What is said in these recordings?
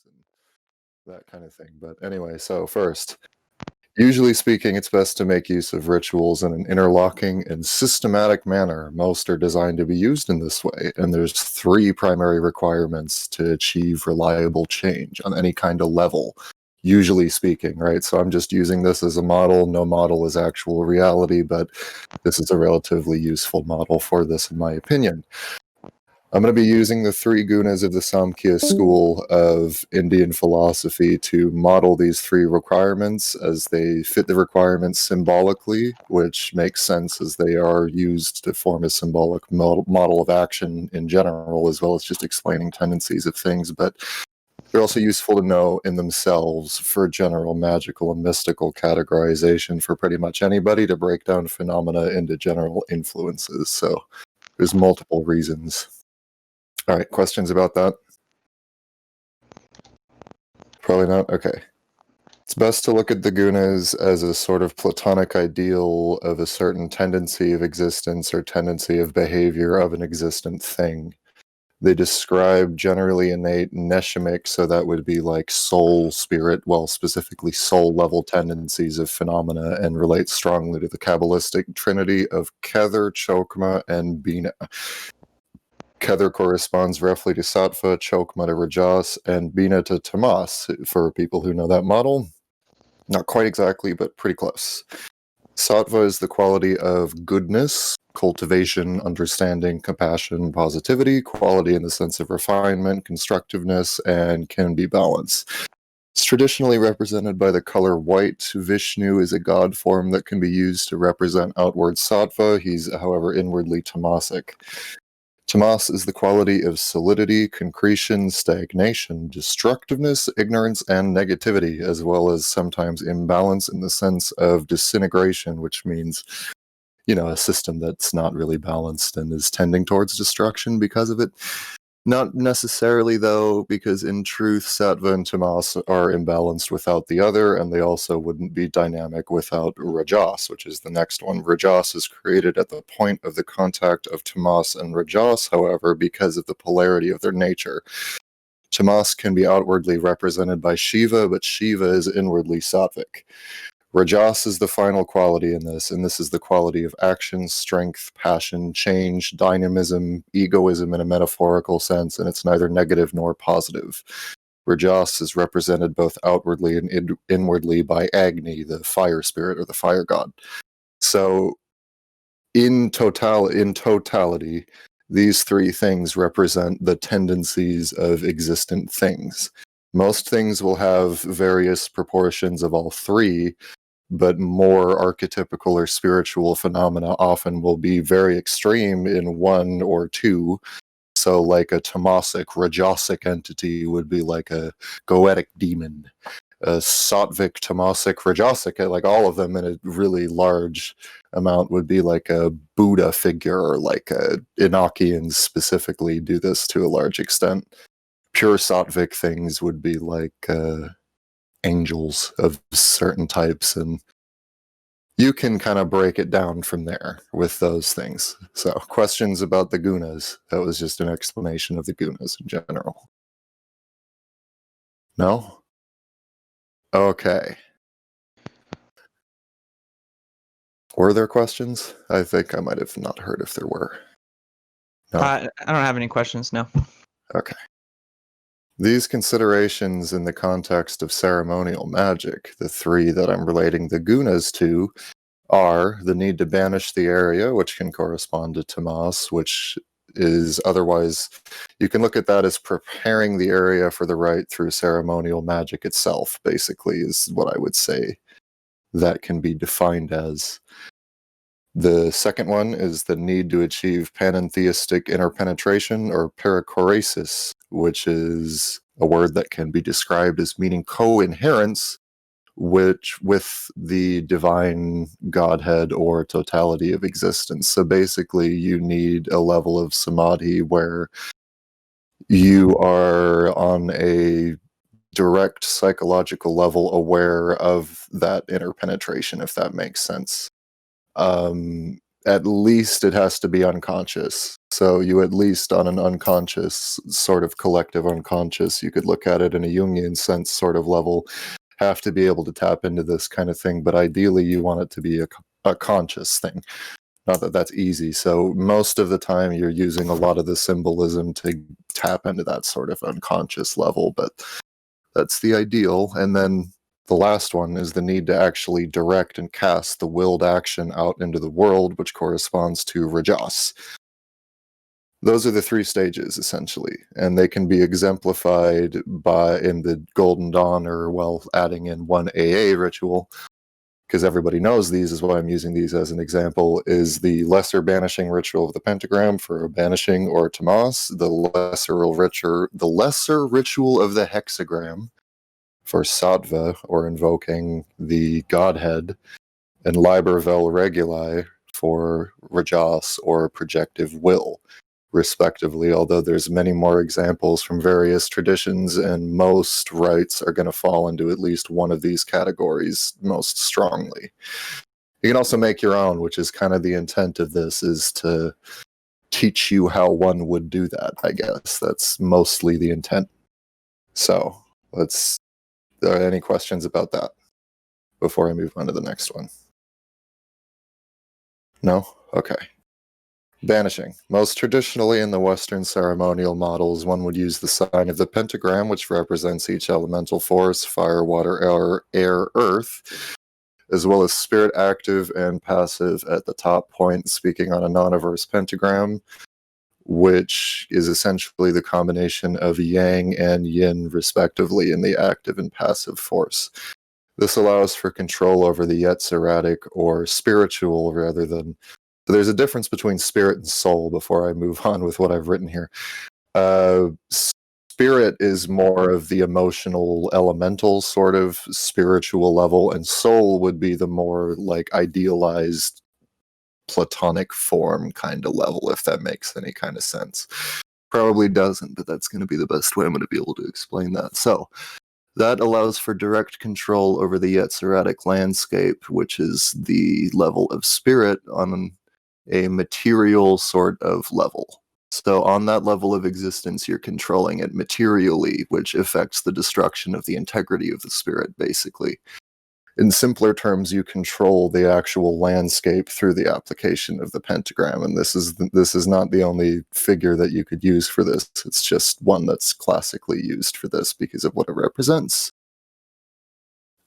and that kind of thing. But anyway, so first, usually speaking, it's best to make use of rituals in an interlocking and systematic manner. Most are designed to be used in this way, and there's 3 primary requirements to achieve reliable change on any kind of level, usually speaking, right? So I'm just using this as a model. No model is actual reality, but this is a relatively useful model for this, in my opinion. I'm going to be using the 3 gunas of the Samkhya school of Indian philosophy to model these 3 requirements as they fit the requirements symbolically, which makes sense as they are used to form a symbolic model of action in general, as well as just explaining tendencies of things. But they're also useful to know in themselves for general magical and mystical categorization for pretty much anybody to break down phenomena into general influences. So there's multiple reasons. All right, questions about that? Probably not? Okay. It's best to look at the gunas as a sort of Platonic ideal of a certain tendency of existence or tendency of behavior of an existent thing. They describe generally innate neshamic, so that would be like soul, spirit, well, specifically soul-level tendencies of phenomena, and relate strongly to the Kabbalistic trinity of Kether, Chokma, and Bina. Kether corresponds roughly to Sattva, Chokma to Rajas, and Bina to Tamas, for people who know that model. Not quite exactly, but pretty close. Sattva is the quality of goodness, cultivation, understanding, compassion, positivity, quality in the sense of refinement, constructiveness, and can be balance. It's traditionally represented by the color white. Vishnu is a god form that can be used to represent outward Sattva. He's, however, inwardly Tamasic. Tamas is the quality of solidity, concretion, stagnation, destructiveness, ignorance, and negativity, as well as sometimes imbalance in the sense of disintegration, which means, a system that's not really balanced and is tending towards destruction because of it. Not necessarily, though, because in truth, Sattva and Tamas are imbalanced without the other, and they also wouldn't be dynamic without Rajas, which is the next one. Rajas is created at the point of the contact of Tamas and Rajas, however, because of the polarity of their nature. Tamas can be outwardly represented by Shiva, but Shiva is inwardly sattvic. Rajas is the final quality in this, and this is the quality of action, strength, passion, change, dynamism, egoism in a metaphorical sense, and it's neither negative nor positive. Rajas is represented both outwardly and inwardly by Agni, the fire spirit or the fire god. So in totality, these 3 things represent the tendencies of existent things. Most things will have various proportions of all 3, but more archetypical or spiritual phenomena often will be very extreme in 1 or 2. So like a tamasic, rajasic entity would be like a goetic demon. A sattvic, tamasic, rajasic, like all of them in a really large amount would be like a Buddha figure, or like Enochians specifically do this to a large extent. Pure sattvic things would be like angels of certain types, and you can kind of break it down from there with those things. So, questions about the gunas? That was just an explanation of the gunas in general. No? Okay. Were there questions? I think I might have not heard if there were. No? I don't have any questions, no. Okay. These considerations in the context of ceremonial magic, the 3 that I'm relating the gunas to, are the need to banish the area, which can correspond to Tamas, which is otherwise, you can look at that as preparing the area for the rite through ceremonial magic itself, basically, is what I would say that can be defined as. The second one is the need to achieve panentheistic interpenetration, or perichoresis, which is a word that can be described as meaning co-inherence, which with the divine godhead or totality of existence. So basically, you need a level of samadhi where you are on a direct psychological level aware of that interpenetration, if that makes sense. at least it has to be unconscious. So you at least on an unconscious, sort of collective unconscious, you could look at it in a Jungian sense sort of level, have to be able to tap into this kind of thing. But ideally you want it to be a conscious thing. Not that that's easy. So most of the time you're using a lot of the symbolism to tap into that sort of unconscious level, but that's the ideal. And then the last one is the need to actually direct and cast the willed action out into the world, which corresponds to Rajas. Those are the three stages, essentially, and they can be exemplified in the Golden Dawn, or, well, adding in one AA ritual, because everybody knows these, is why I'm using these as an example, is the lesser banishing ritual of the pentagram for banishing or tamas, the lesser ritual of the hexagram for sattva, or invoking the godhead, and liber vel reguli for rajas, or projective will, respectively, although there's many more examples from various traditions, and most rites are going to fall into at least one of these categories most strongly. You can also make your own, which is kind of the intent of this, is to teach you how one would do that, I guess. That's mostly the intent. So, are there any questions about that before I move on to the next one? No? Okay. Banishing. Most traditionally in the Western ceremonial models, one would use the sign of the pentagram, which represents each elemental force, fire, water, air, earth, as well as spirit active and passive at the top point, speaking on a non-averse pentagram, which is essentially the combination of yang and yin, respectively, in the active and passive force. This allows for control over the Yetziratic, or spiritual, rather than... So there's a difference between spirit and soul before I move on with what I've written here. Spirit is more of the emotional, elemental sort of spiritual level, and soul would be the more like idealized platonic form kind of level, if that makes any kind of sense. Probably doesn't, but that's going to be the best way I'm going to be able to explain that. So that allows for direct control over the Yetziratic landscape, which is the level of spirit on a material sort of level. So on that level of existence, you're controlling it materially, which affects the destruction of the integrity of the spirit, basically. In simpler terms, you control the actual landscape through the application of the pentagram, and this is not the only figure that you could use for this. It's just one that's classically used for this because of what it represents.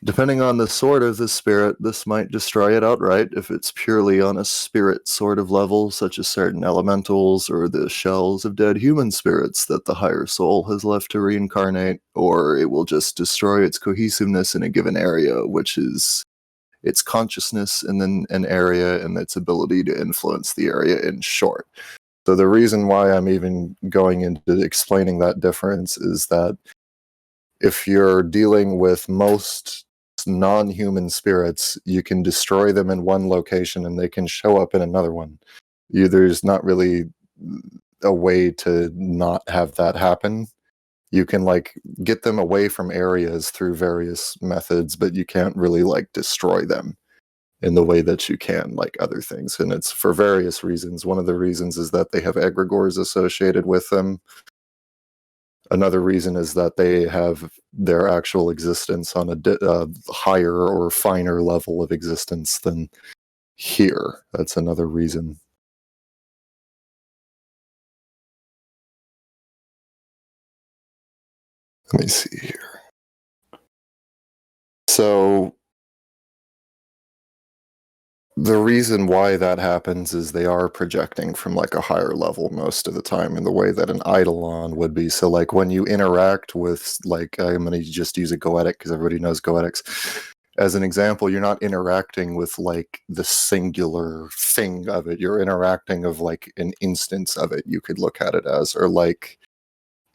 Depending on the sort of the spirit, this might destroy it outright if it's purely on a spirit sort of level, such as certain elementals or the shells of dead human spirits that the higher soul has left to reincarnate, or it will just destroy its cohesiveness in a given area, which is its consciousness in an area and its ability to influence the area, in short. So the reason why I'm even going into explaining that difference is that if you're dealing with most non-human spirits, you can destroy them in one location and they can show up in another one. There's not really a way to not have that happen. You can like get them away from areas through various methods, but you can't really like destroy them in the way that you can like other things. And it's for various reasons. One of the reasons is that they have egregores associated with them. Another reason is that they have their actual existence on a higher or finer level of existence than here. That's another reason. Let me see here. So the reason why that happens is they are projecting from like a higher level most of the time in the way that an eidolon would be. So like when you interact with, like, I'm going to just use a goetic because everybody knows goetics. As an example, you're not interacting with like the singular thing of it. You're interacting of like an instance of it, you could look at it as, or like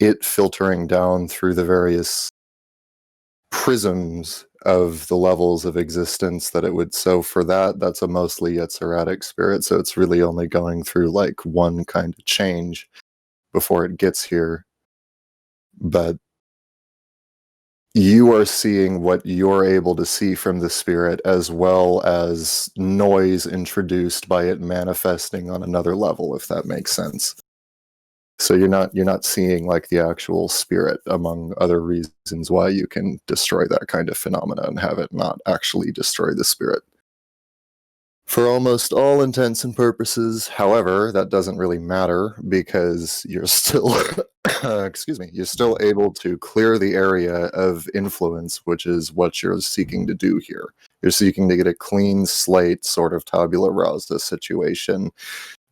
it filtering down through the various prisms of the levels of existence that it would. So for that's a mostly Yetziratic spirit, so it's really only going through like one kind of change before it gets here. But you are seeing what you're able to see from the spirit, as well as noise introduced by it manifesting on another level, if that makes sense. So you're not seeing like the actual spirit, among other reasons why you can destroy that kind of phenomena and have it not actually destroy the spirit. For almost all intents and purposes, however, that doesn't really matter because you're still, excuse me, you're still able to clear the area of influence, which is what you're seeking to do here. You're seeking to get a clean slate, sort of tabula rasa situation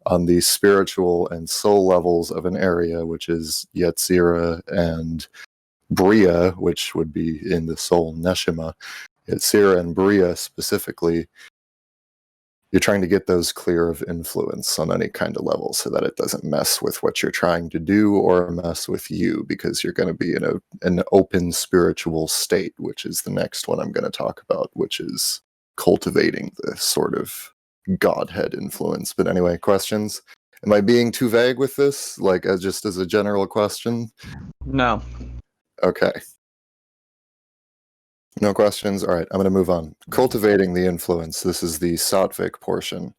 on the spiritual and soul levels of an area, which is Yetzira and Bria, which would be in the soul Neshama. Yetzira and Bria specifically, you're trying to get those clear of influence on any kind of level so that it doesn't mess with what you're trying to do or mess with you, because you're going to be in an open spiritual state, which is the next one I'm going to talk about, which is cultivating the sort of Godhead influence. But anyway, questions? Am I being too vague with this? Like, just as a general question? No. Okay. No questions? All right, I'm going to move on. Cultivating the influence. This is the sattvic portion.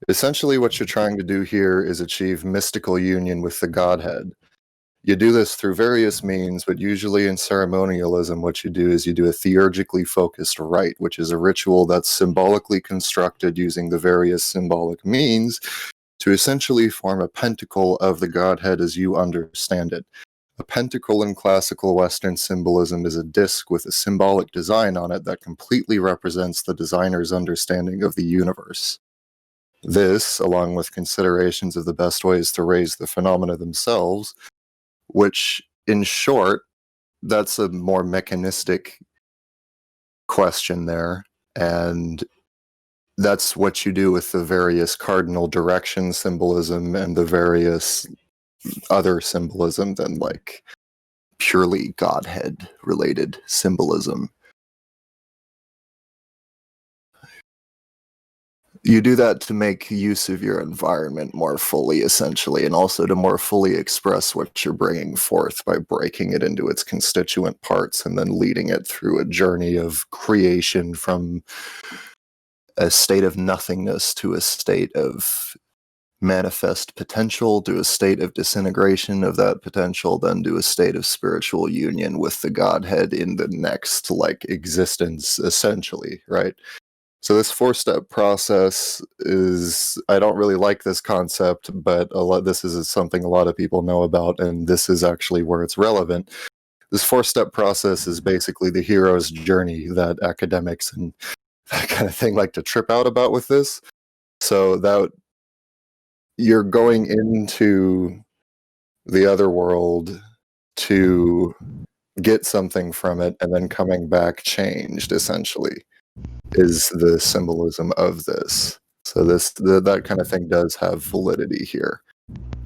Essentially, what you're trying to do here is achieve mystical union with the Godhead. You do this through various means, but usually in ceremonialism, what you do is you do a theurgically focused rite, which is a ritual that's symbolically constructed using the various symbolic means to essentially form a pentacle of the Godhead as you understand it. A pentacle in classical Western symbolism is a disc with a symbolic design on it that completely represents the designer's understanding of the universe. This, along with considerations of the best ways to raise the phenomena themselves, which, in short, that's a more mechanistic question there, and that's what you do with the various cardinal direction symbolism and the various other symbolism than like purely Godhead related symbolism. You do that to make use of your environment more fully, essentially, and also to more fully express what you're bringing forth by breaking it into its constituent parts and then leading it through a journey of creation from a state of nothingness to a state of manifest potential, to a state of disintegration of that potential, then to a state of spiritual union with the Godhead in the next, like, existence, essentially, right? So this 4-step process is, I don't really like this concept, but this is something a lot of people know about, and this is actually where it's relevant. This 4-step process is basically the hero's journey that academics and that kind of thing like to trip out about with this. So that you're going into the other world to get something from it and then coming back changed, essentially, is the symbolism of this. So that kind of thing does have validity here.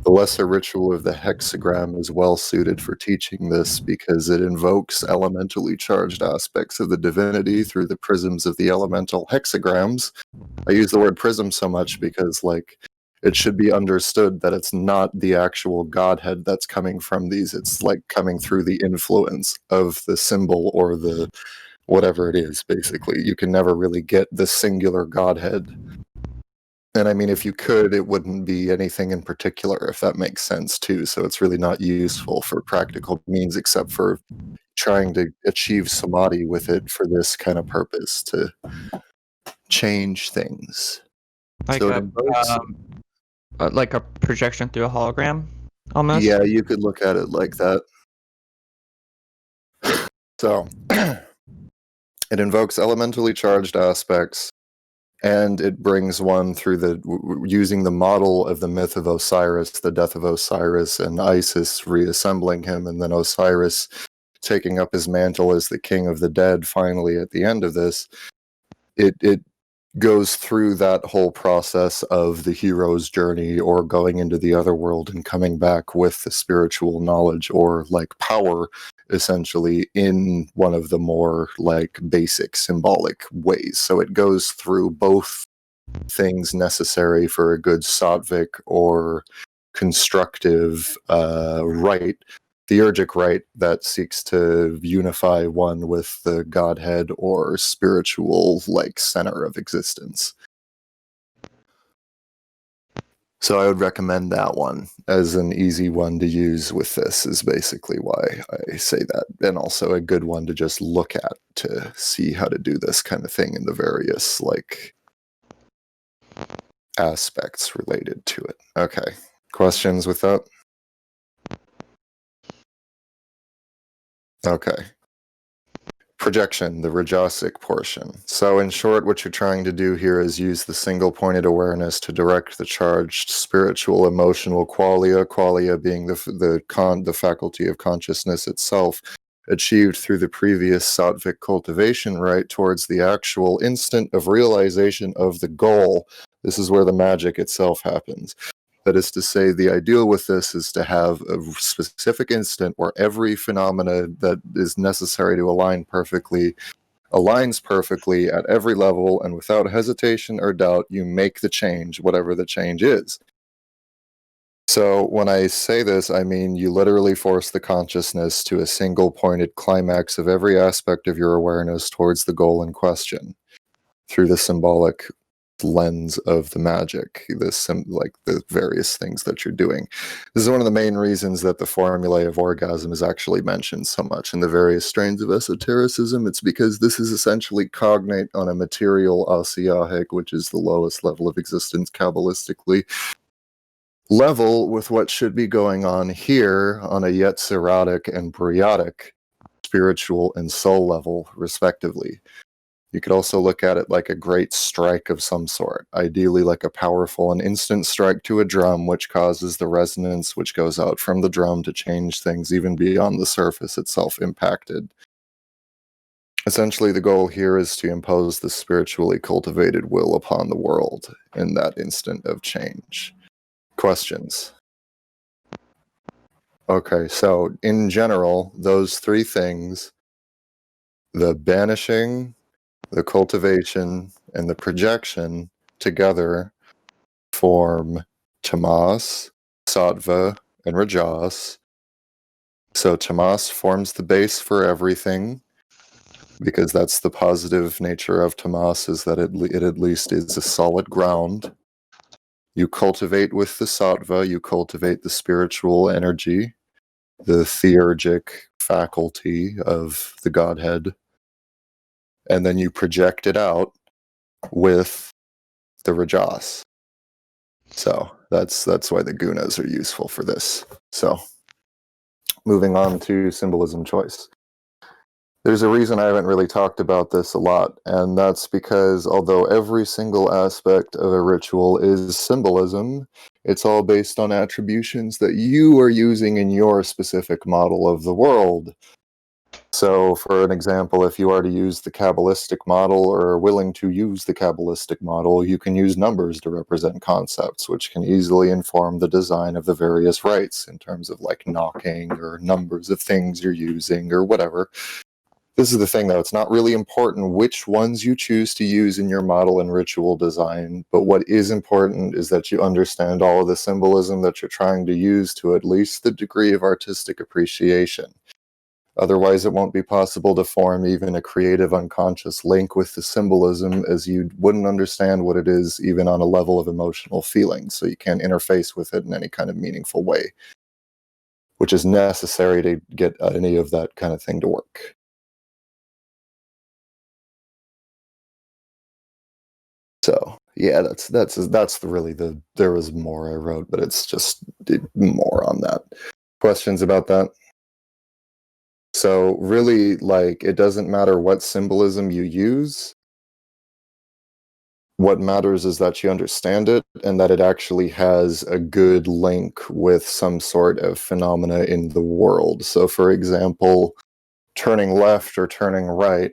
The lesser ritual of the hexagram is well suited for teaching this because it invokes elementally charged aspects of the divinity through the prisms of the elemental hexagrams. I use the word prism so much because, like, it should be understood that it's not the actual Godhead that's coming from these. It's like coming through the influence of the symbol or the whatever it is, basically. You can never really get the singular Godhead. And I mean, if you could, it wouldn't be anything in particular, if that makes sense too. So it's really not useful for practical means except for trying to achieve samadhi with it for this kind of purpose, to change things. Like So it a invokes, like a projection through a hologram, almost. yeah, you could look at it like that. So it invokes elementally charged aspects, and it brings one through using the model of the myth of Osiris, the death of Osiris, and Isis reassembling him, and then Osiris taking up his mantle as the king of the dead finally at the end of this. It goes through that whole process of the hero's journey, or going into the other world and coming back with the spiritual knowledge or like power, essentially, in one of the more like basic symbolic ways. So it goes through both things necessary for a good sattvic or constructive rite, theurgic right that seeks to unify one with the Godhead or spiritual like center of existence. So I would recommend that one as an easy one to use with this, is basically why I say that. And also a good one to just look at to see how to do this kind of thing in the various like aspects related to it. Okay. Questions with that? Okay. Projection, the Rajasic portion. So in short, what you're trying to do here is use the single-pointed awareness to direct the charged spiritual, emotional qualia being the faculty of consciousness itself, achieved through the previous sattvic cultivation right towards the actual instant of realization of the goal. This is where the magic itself happens. That is to say, the ideal with this is to have a specific instant where every phenomena that is necessary to align perfectly aligns perfectly at every level, and without hesitation or doubt, you make the change, whatever the change is. So when I say this, I mean you literally force the consciousness to a single pointed climax of every aspect of your awareness towards the goal in question through the symbolic lens of the magic, like the various things that you're doing. This is one of the main reasons that the formulae of orgasm is actually mentioned so much in the various strains of esotericism. It's because this is essentially cognate on a material asiahic, which is the lowest level of existence kabbalistically, level with what should be going on here on a yetzerotic and briotic spiritual and soul level, respectively. You could also look at it like a great strike of some sort, ideally like a powerful and instant strike to a drum, which causes the resonance which goes out from the drum to change things even beyond the surface itself impacted. Essentially, the goal here is to impose the spiritually cultivated will upon the world in that instant of change. Questions? Okay, so in general, those three things, the banishing, the cultivation, and the projection together form tamas, sattva, and rajas. So tamas forms the base for everything, because that's the positive nature of tamas, is that it at least is a solid ground. You cultivate with the sattva, you cultivate the spiritual energy, the theurgic faculty of the Godhead, and then you project it out with the rajas. So that's why the gunas are useful for this. So moving on to symbolism choice. There's a reason I haven't really talked about this a lot, and that's because although every single aspect of a ritual is symbolism, it's all based on attributions that you are using in your specific model of the world. So, for an example, if you are to use the Kabbalistic model or are willing to use the Kabbalistic model, you can use numbers to represent concepts, which can easily inform the design of the various rites in terms of like knocking or numbers of things you're using or whatever. This is the thing, though. It's not really important which ones you choose to use in your model and ritual design, but what is important is that you understand all of the symbolism that you're trying to use to at least the degree of artistic appreciation. Otherwise, it won't be possible to form even a creative unconscious link with the symbolism, as you wouldn't understand what it is even on a level of emotional feeling, so you can't interface with it in any kind of meaningful way, which is necessary to get any of that kind of thing to work. So yeah, that's really there was more I wrote, but it's just more on that. Questions about that? So really, like, it doesn't matter what symbolism you use. What matters is that you understand it and that it actually has a good link with some sort of phenomena in the world. So for example, turning left or turning right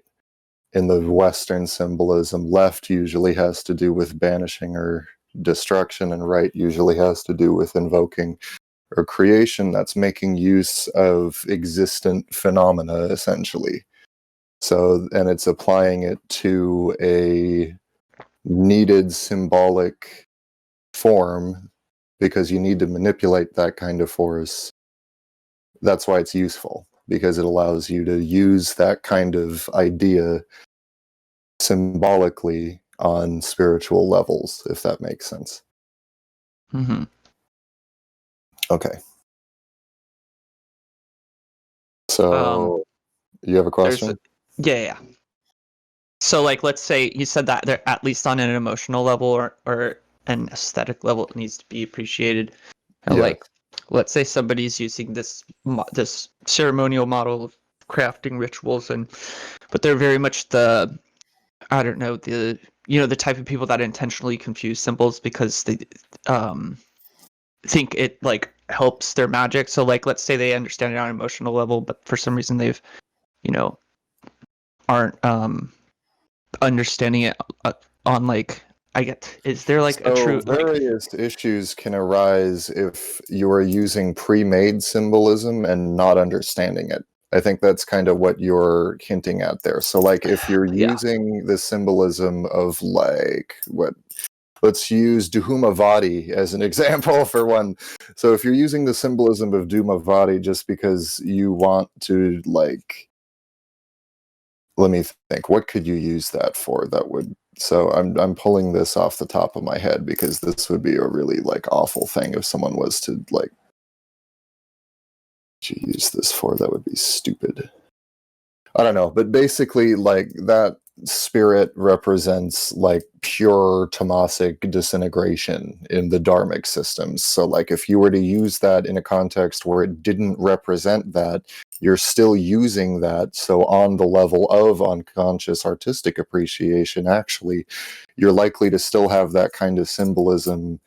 in the Western symbolism, left usually has to do with banishing or destruction, and right usually has to do with invoking or creation. That's making use of existent phenomena, essentially. So, and it's applying it to a needed symbolic form, because you need to manipulate that kind of force That's why it's useful, because it allows you to use that kind of idea symbolically on spiritual levels, if that makes sense. Mm-hmm. Okay. So you have a question? Yeah. So, like, let's say you said that they're at least on an emotional level or an aesthetic level, it needs to be appreciated. And Yeah. like, let's say somebody's using this ceremonial model of crafting rituals, but they're very much the type of people that intentionally confuse symbols because they think it like helps their magic. So, like, let's say they understand it on an emotional level, but for some reason they've aren't understanding it on like is there like a So true like various issues can arise if you are using pre-made symbolism and not understanding it. I think that's kind of what you're hinting at there. So like if you're yeah using the symbolism of like let's use Duhumavati as an example for one. So if you're using the symbolism of Duhumavati just because you want to like, let me think, what could you use that for that would, so I'm pulling this off the top of my head because this would be a really like awful thing if someone was to like, what you use this for, that would be stupid. I don't know, but basically like that spirit represents like pure tamasic disintegration in the dharmic systems. So like if you were to use that in a context where it didn't represent that, you're still using that. So on the level of unconscious artistic appreciation, actually, you're likely to still have that kind of symbolism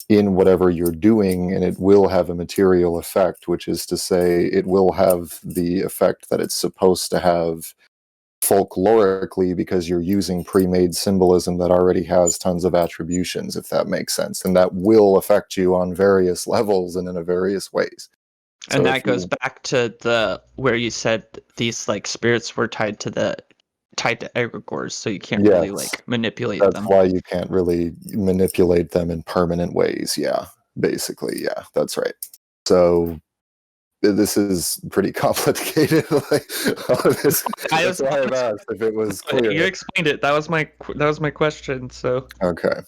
in whatever you're doing, and it will have a material effect, which is to say it will have the effect that it's supposed to have folklorically because you're using pre-made symbolism that already has tons of attributions, if that makes sense, and that will affect you on various levels and in various ways. and So that if goes you, back to the where you said these like spirits were tied to egregores, so you can't really yes, like manipulate that's them. why you can't really manipulate them in permanent ways. Yeah, basically, yeah, that's right. So this is pretty complicated. Like, all of this, I that's was why I've asked if it was clear. You explained it. That was my question. So Okay.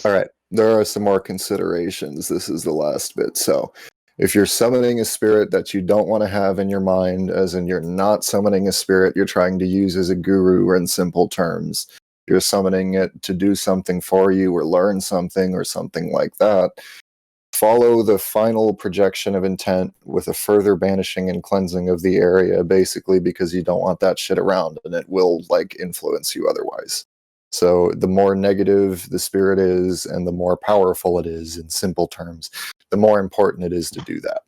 All right. There are some more considerations. This is the last bit. So, if you're summoning a spirit that you don't want to have in your mind, as in you're not summoning a spirit you're trying to use as a guru or in simple terms, you're summoning it to do something for you or learn something or something like that, follow the final projection of intent with a further banishing and cleansing of the area, basically because you don't want that shit around and it will like influence you otherwise. So the more negative the spirit is and the more powerful it is, in simple terms, the more important it is to do that.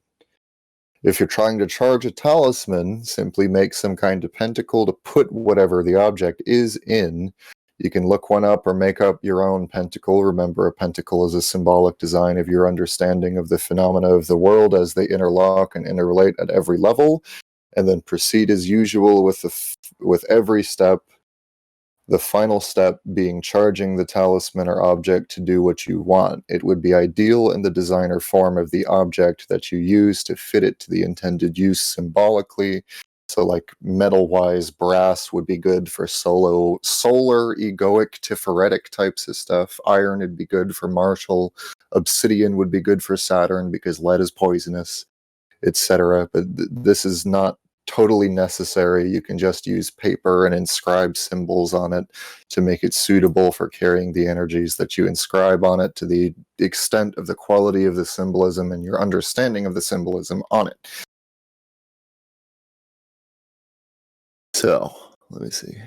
If you're trying to charge a talisman, simply make some kind of pentacle to put whatever the object is in. You can look one up or make up your own pentacle. Remember, a pentacle is a symbolic design of your understanding of the phenomena of the world as they interlock and interrelate at every level, and then proceed as usual with every step, the final step being charging the talisman or object to do what you want. It would be ideal in the design or form of the object that you use to fit it to the intended use symbolically. So, like metal-wise, brass would be good for solar, egoic, tiphoretic types of stuff. Iron would be good for martial. Obsidian would be good for Saturn because lead is poisonous, etc. But this is not totally necessary. You can just use paper and inscribe symbols on it to make it suitable for carrying the energies that you inscribe on it to the extent of the quality of the symbolism and your understanding of the symbolism on it. So, let me see.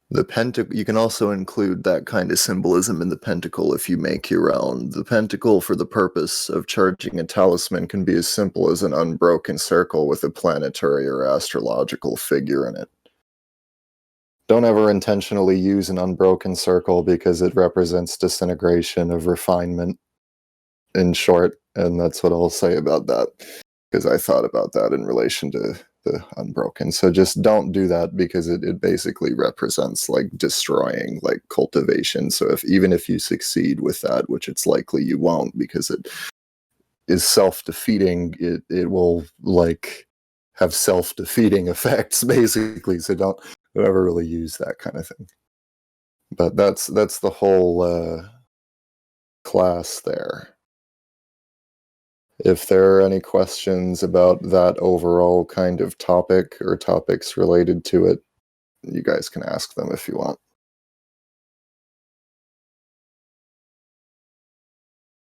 You can also include that kind of symbolism in the pentacle if you make your own. The pentacle for the purpose of charging a talisman can be as simple as an unbroken circle with a planetary or astrological figure in it. Don't ever intentionally use an unbroken circle because it represents disintegration of refinement, in short, and that's what I'll say about that, because I thought about that in relation to the unbroken. So just don't do that because it basically represents like destroying like cultivation. So even if you succeed with that, which it's likely you won't, because is self-defeating, it will like have self-defeating effects basically. So don't ever really use that kind of thing. But that's the whole class there. If there are any questions about that overall kind of topic or topics related to it, you guys can ask them if you want.